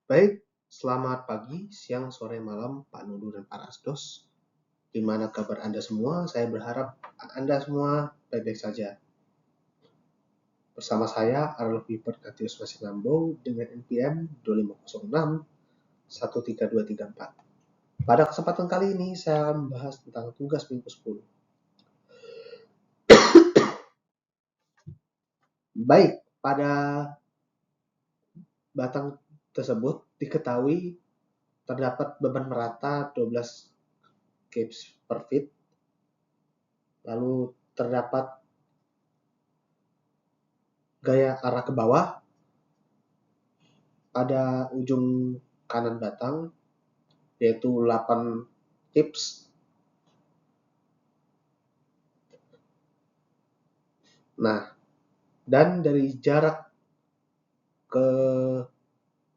Baik, selamat pagi, siang, sore, malam, Pak Nudu dan Pak Rasdos. Gimana kabar Anda semua? Saya berharap Anda semua baik-baik saja. Bersama saya, Arnold Piper Katius Masinambo dengan NPM 2506 132334. Pada kesempatan kali ini, saya akan membahas tentang tugas minggu 10. Baik, pada batang tersebut diketahui terdapat beban merata 12 kPa per feet, lalu terdapat gaya arah ke bawah pada ujung kanan batang, yaitu 8 kPa. Nah, dan dari jarak ke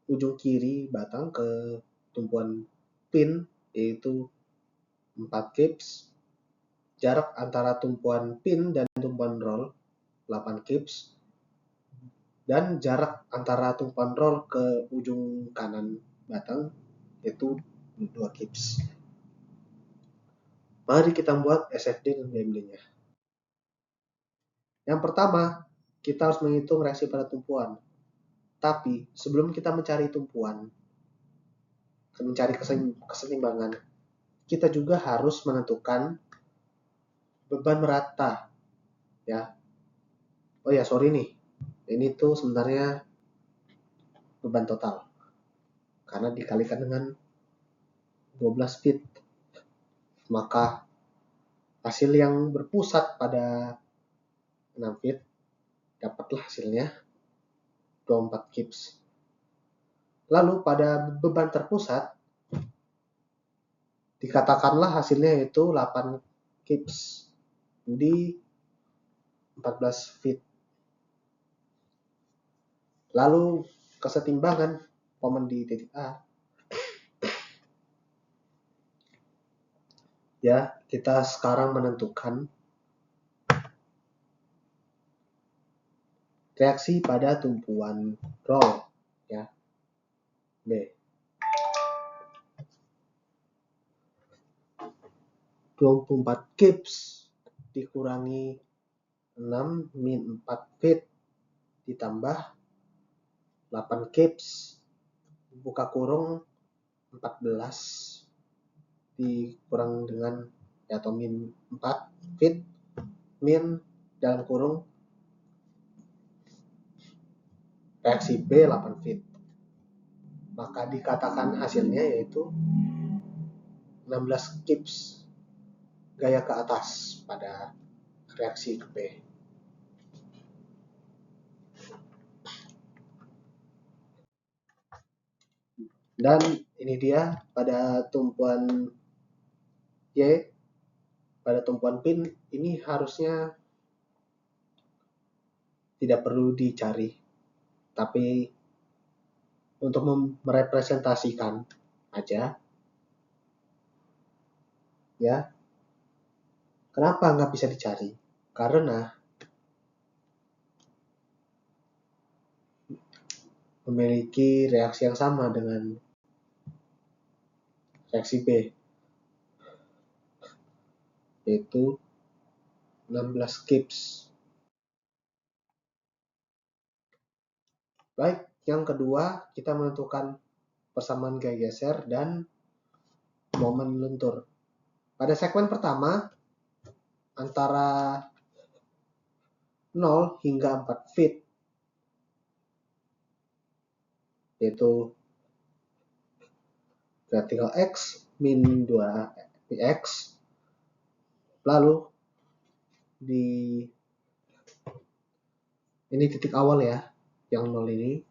ujung kiri batang ke tumpuan pin, yaitu 4 kPa. Jarak antara tumpuan pin dan tumpuan roll 8 kPa. Dan jarak antara tumpuan roll ke ujung kanan batang yaitu 2 kPa. Mari kita buat SFD dan BMD-nya. Yang pertama, kita harus menghitung reaksi pada tumpuan. Tapi sebelum kita mencari tumpuan, mencari keseimbangan, kita juga harus menentukan beban merata. Ya. Oh ya, sorry nih. Ini tuh sebenarnya beban total. Karena dikalikan dengan 12 feet. Maka hasil yang berpusat pada 6 feet, dapatlah hasilnya 24 kPa. Lalu pada beban terpusat, dikatakanlah hasilnya yaitu 8 kPa di 14 feet. Lalu kesetimbangan momen di titik A. Ya, kita sekarang menentukan reaksi pada tumpuan roll, ya. B. 24 kPa dikurangi 6 min 4 feet ditambah 8 kPa buka kurung 14 dikurang dengan atau min 4 feet min dalam kurung reaksi B 8 feet. Maka dikatakan hasilnya yaitu 16 kPa gaya ke atas pada reaksi ke B. Dan ini dia pada tumpuan Y, pada tumpuan pin ini harusnya tidak perlu dicari, tapi untuk merepresentasikan aja, ya. Kenapa nggak bisa dicari? Karena memiliki reaksi yang sama dengan reaksi B, yaitu 16 kPa. Baik, yang kedua kita menentukan persamaan gaya geser dan momen lentur. Pada segmen pertama antara 0 hingga 4 feet, yaitu vertical X min 2 X, lalu di ini titik awal ya, yang 0 ini,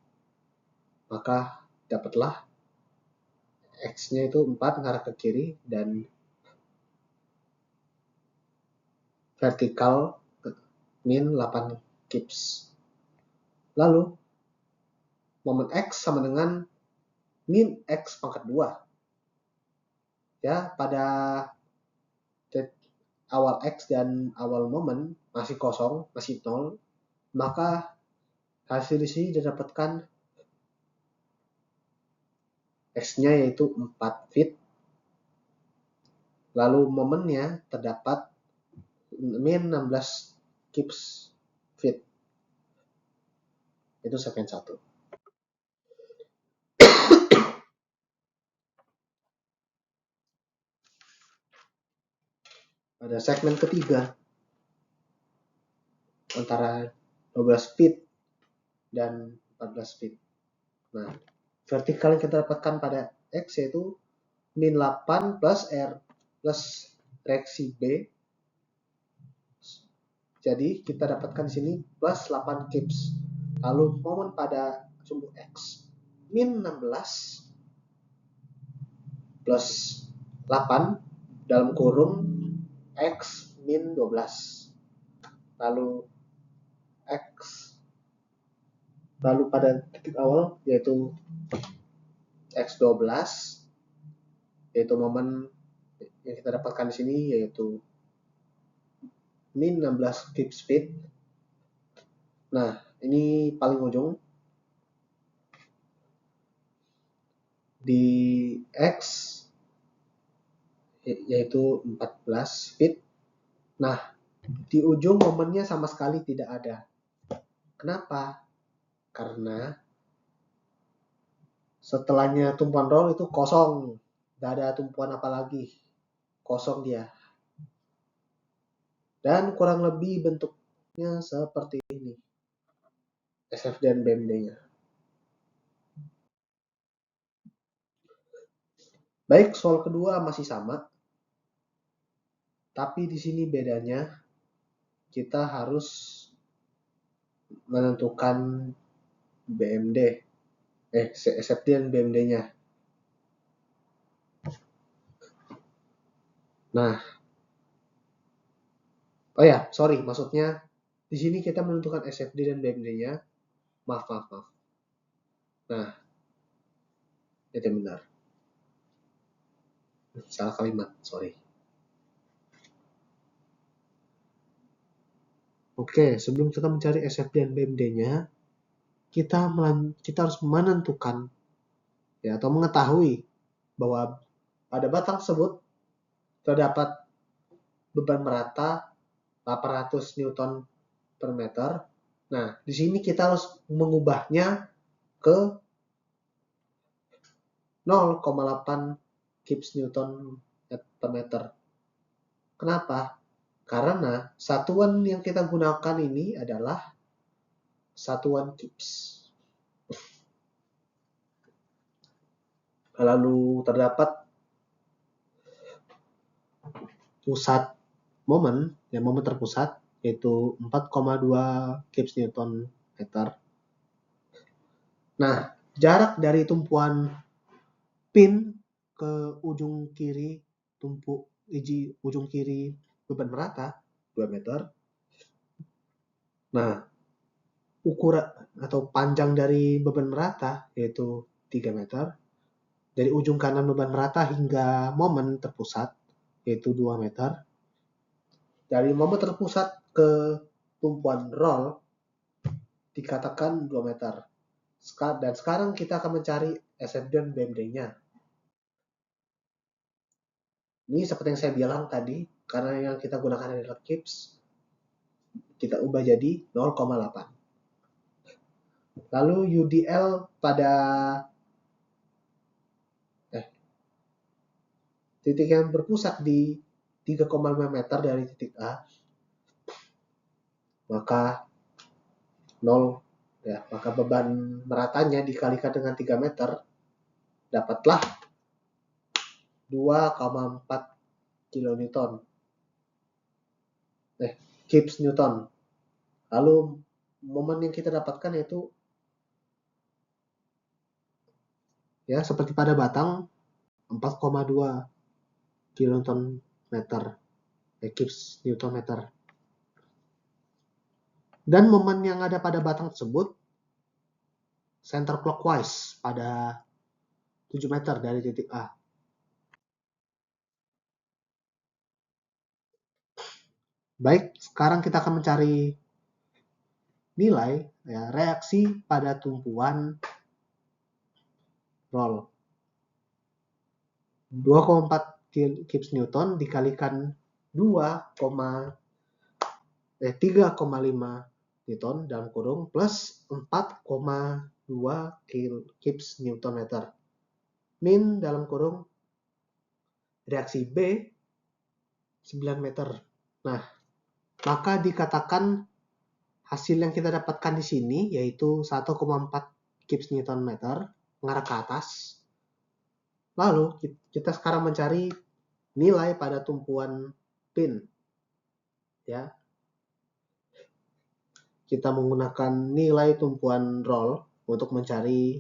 maka dapatlah X-nya itu 4 mengarah ke kiri dan vertikal min 8 kPa. Lalu momen X sama dengan min X pangkat 2. Ya, pada awal X dan awal momen masih kosong, masih 0, maka hasil di sini didapatkan X-nya yaitu 4 feet. Lalu momennya terdapat min 16 kips feet. Itu segmen 1. Pada segmen ketiga, antara 12 feet dan 14 feet. Nah, vertikal yang kita dapatkan pada X yaitu min 8 plus R plus reaksi B. Jadi kita dapatkan di sini plus 8 kips. Lalu momen pada sumbu X min 16 plus 8 dalam kurung X min 12. Lalu pada titik awal yaitu X12 yaitu momen yang kita dapatkan di sini yaitu min 16 keep speed. Nah, ini paling ujung di X yaitu 14 feet. Nah, di ujung momennya sama sekali tidak ada. Kenapa? Karena setelahnya tumpuan roll itu kosong. Tidak ada tumpuan apa lagi. Kosong dia. Dan kurang lebih bentuknya seperti ini. SF dan BMD-nya. Baik, soal kedua masih sama. Tapi di sini bedanya kita harus menentukan BMD. SFD dan BMD-nya. Nah, maksudnya di sini kita menentukan SFD dan BMD-nya. Maaf. Nah, itu benar. Salah kalimat, sorry. Oke, sebelum kita mencari SFD dan BMD-nya, kita harus menentukan ya atau mengetahui bahwa pada batang tersebut terdapat beban merata 800 Newton per meter. Nah, di sini kita harus mengubahnya ke 0,8 kips Newton per meter. Kenapa? Karena satuan yang kita gunakan ini adalah satuan kips. Lalu terdapat pusat momen terpusat yaitu 4,2 kips Newton meter. Nah, jarak dari tumpuan pin ke ujung kiri ujung kiri beban merata 2 meter. Nah, ukuran atau panjang dari beban merata yaitu 3 meter. Dari ujung kanan beban merata hingga momen terpusat yaitu 2 meter. Dari momen terpusat ke tumpuan roll dikatakan 2 meter. Dan sekarang kita akan mencari SFD dan BMD-nya. Ini seperti yang saya bilang tadi, karena yang kita gunakan adalah kips, kita ubah jadi 0,8. Lalu UDL pada titik yang berpusat di 3,5 meter dari titik A, maka maka beban meratanya dikalikan dengan 3 meter, dapatlah 2,4 kilonewton. Kips Newton. Lalu momen yang kita dapatkan yaitu ya seperti pada batang 4,2 kilonewton meter. Kips Newton meter. Dan momen yang ada pada batang tersebut center clockwise pada 7 meter dari titik A. Baik, sekarang kita akan mencari nilai reaksi pada tumpuan roll. 2,4 Gibbs Newton dikalikan 3,5 Newton dalam kurung plus 4,2 Gibbs Newton meter. Min dalam kurung reaksi B 9 meter. Nah, maka dikatakan hasil yang kita dapatkan di sini yaitu 1,4 Gibbs Newton meter mengarah ke atas. Lalu kita sekarang mencari nilai pada tumpuan pin. Ya. Kita menggunakan nilai tumpuan roll untuk mencari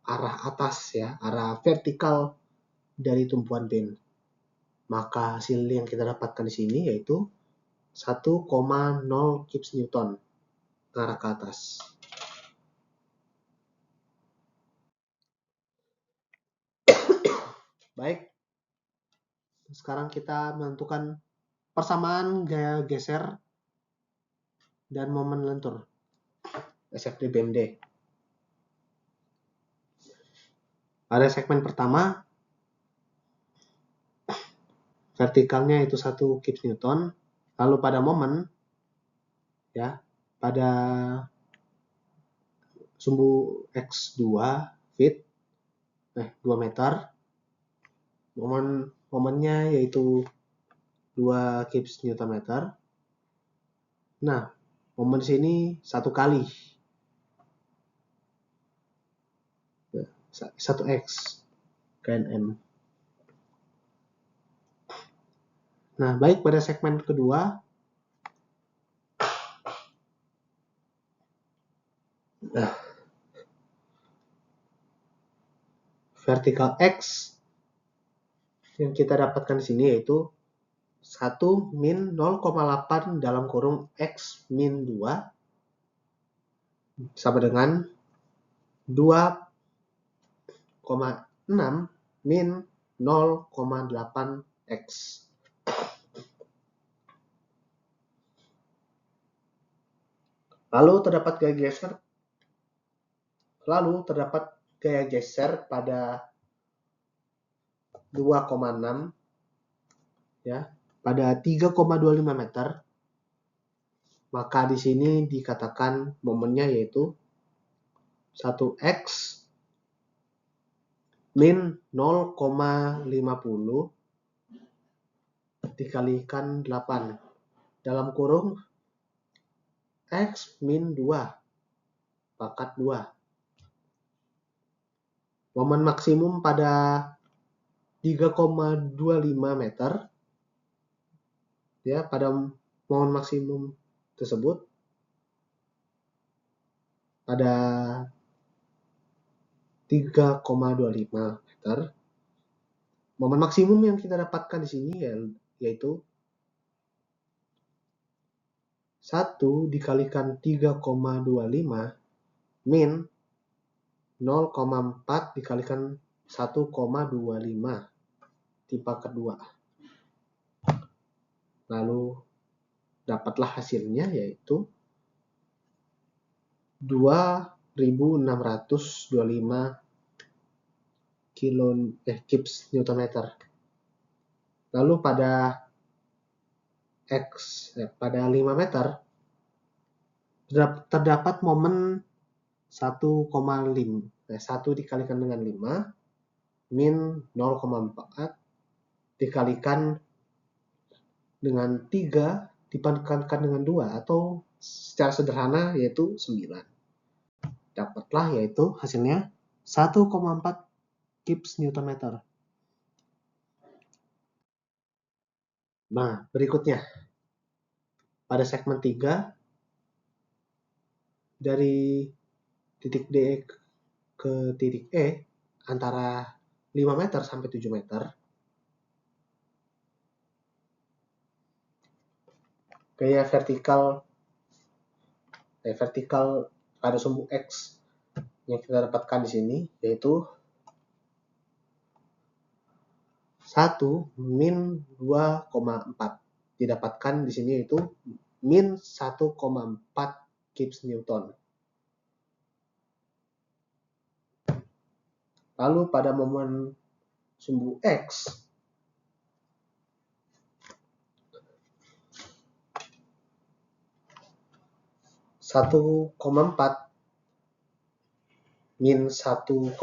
arah atas ya, arah vertikal dari tumpuan pin. Maka hasil yang kita dapatkan di sini yaitu 1,0 Gibbs Newton ke arah ke atas. Baik, sekarang kita menentukan persamaan gaya geser dan momen lentur SFD BMD. Pada segmen pertama, vertikalnya itu 1 Gibbs Newton. Lalu pada momen, ya, pada sumbu X2 feet, 2 meter. Momennya yaitu 2 Gibbs Newton meter. Nah, momen sini 1 kali. 1x KNM. Nah, baik pada segmen kedua. Nah, vertikal X yang kita dapatkan di sini yaitu 1 min 0,8 dalam kurung X min 2 sama dengan 2,6 min 0,8 X. Lalu terdapat gaya geser pada 2,6 ya, pada 3,25 meter. Maka di sini dikatakan momennya yaitu 1x min 0,50 dikalikan 8 dalam kurung X min 2 pangkat 2. Momen maksimum pada 3,25 meter ya, pada momen maksimum tersebut pada 3,25 meter. Momen maksimum yang kita dapatkan di sini yaitu 1 dikalikan 3,25 min 0,4 dikalikan 1,25 dipangkat 2. Lalu dapatlah hasilnya yaitu 2.625 Gibbs Newton meter. Lalu pada pada 5 meter terdapat momen 1,5 1 dikalikan dengan 5 min 0,4 dikalikan dengan 3 dipangkatkan dengan 2 atau secara sederhana yaitu 9. Dapatlah yaitu hasilnya 1,4 Gibbs Newton meter. Nah, berikutnya pada segmen 3 dari titik D ke titik E antara 5 meter sampai 7 meter. Gaya vertikal pada sumbu X yang kita dapatkan di sini yaitu 1 min 2,4. Didapatkan di sini yaitu min 1,4 Gibbs Newton. Lalu pada momen sumbu X. Satu koma empat min 1,4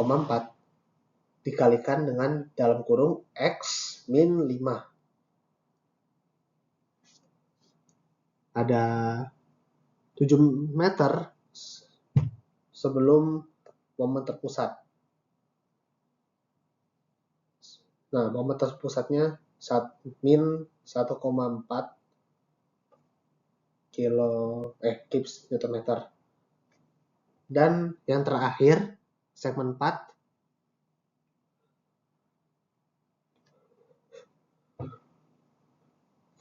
dikalikan dengan dalam kurung X min 5. Ada 7 meter sebelum momen terpusat. Nah, momen terpusatnya min 1,4 kips Newton meter. Dan yang terakhir, segmen 4,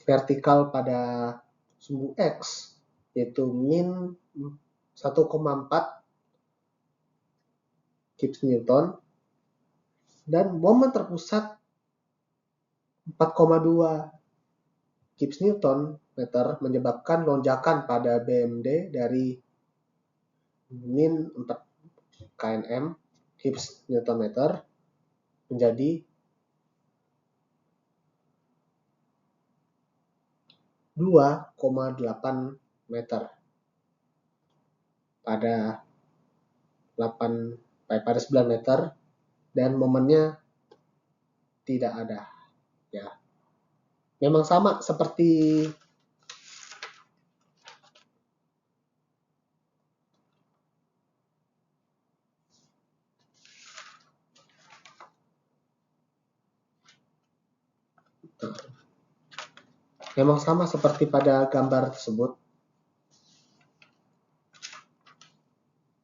vertikal pada sumbu X, yaitu min 1,4 kips Newton, dan momen terpusat 4,2 kips Newton meter menyebabkan lonjakan pada BMD dari min 4 kNm kips Newton meter menjadi 2,8 meter pada 9 meter, dan momennya tidak ada. Ya, memang sama seperti pada gambar tersebut.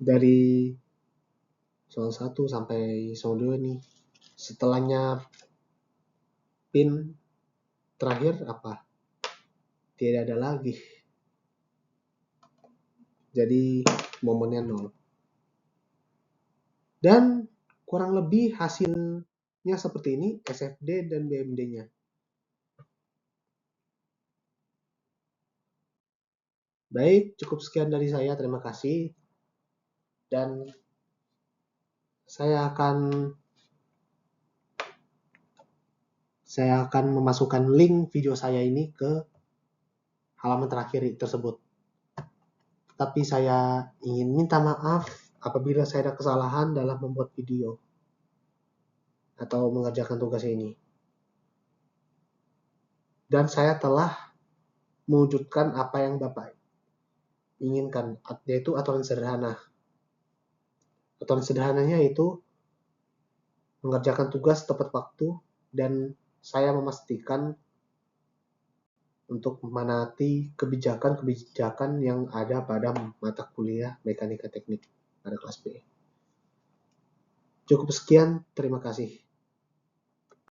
Dari soal 1 sampai soal 2 ini, setelahnya pin terakhir apa? Tidak ada lagi. Jadi momennya 0. Dan kurang lebih hasilnya seperti ini, SFD dan BMD-nya. Baik, cukup sekian dari saya. Terima kasih. Dan saya akan memasukkan link video saya ini ke halaman terakhir tersebut. Tapi saya ingin minta maaf apabila saya ada kesalahan dalam membuat video atau mengerjakan tugas ini. Dan saya telah mewujudkan apa yang Bapak inginkan, yaitu aturan sederhana. Aturan sederhananya yaitu mengerjakan tugas tepat waktu, dan saya memastikan untuk menaati kebijakan yang ada pada mata kuliah Mekanika Teknik pada kelas B. Cukup sekian, terima kasih.